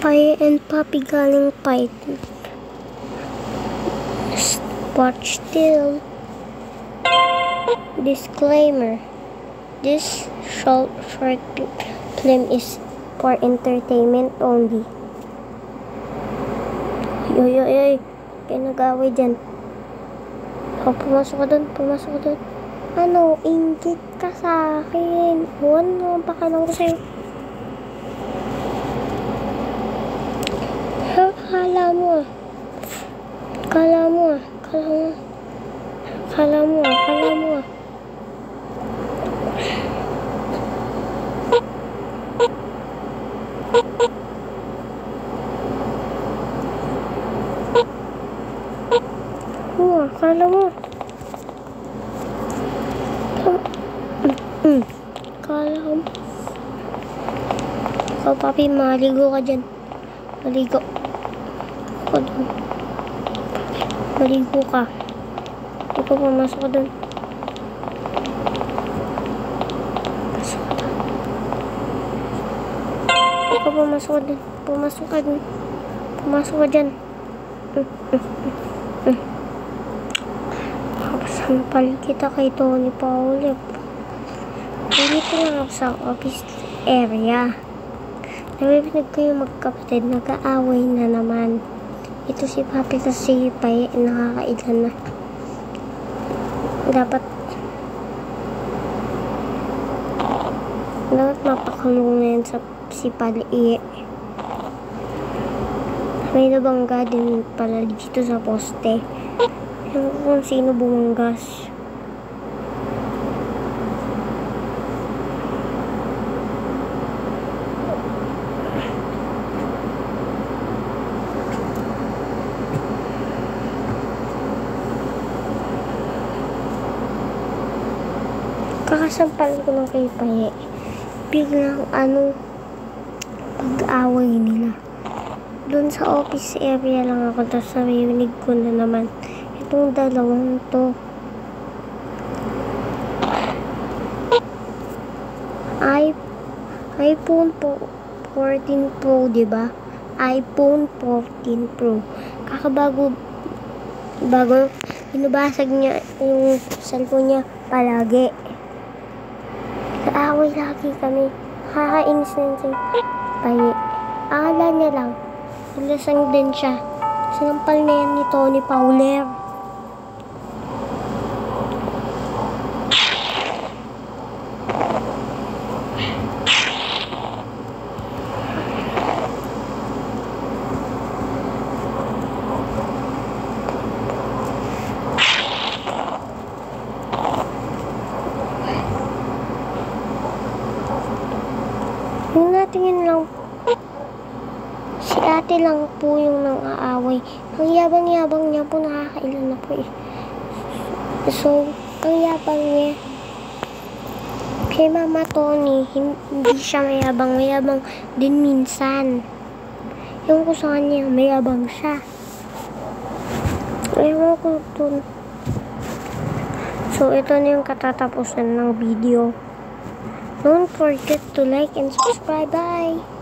Pai and Papi galing fight. Watch still. Disclaimer. This short film is for entertainment only. Yoy. Kaya nag-away dyan. Oh, pumasok ka dun. Ano, inggit ka sa akin. Ano, pakialam ko sa'yo. Kala mo. Kala mo. Ikaw, Papi, maligo ka dyan. Maligo ka. Ikaw, pumasok ka dun. Ikaw, pumasok ka dyan. Sampal kita kay Tony Paulip. Dito lang ako sa office area. Narinig ko yung magkapatid, nag-aaway na naman. Ito si Papi kasi Pai, nakakailan na. Dapat mapakulong na yan sa si Pali. May nabangga din pala dito sa poste. Yung kung sino bumanggas. Kakasampal ko ng kay Pai. Biglang pag-away nila. Doon sa office area lang ako, tapos narinig ko na naman itong dalawang to. iPhone 14 Pro, diba? iPhone 14 Pro. Bago binabasag niya yung cellphone niya palagi. Kaaway lagi kami. Kakainis na yun si Pai. Akala niya lang. Lasang din siya. Sinampal na yan ni Tony Paulip. Yung natingin lang, si ate lang po yung nang-aaway. Ang yabang-yabang niya po, nakakailan na po eh. So, ang yabang niya. Kay Mama Tony, hindi siya mayabang din minsan. Yung ko sa kanya, mayabang siya. Ewan ko dun. So, ito na yung katatapusan ng video. Don't forget to like and subscribe. Bye!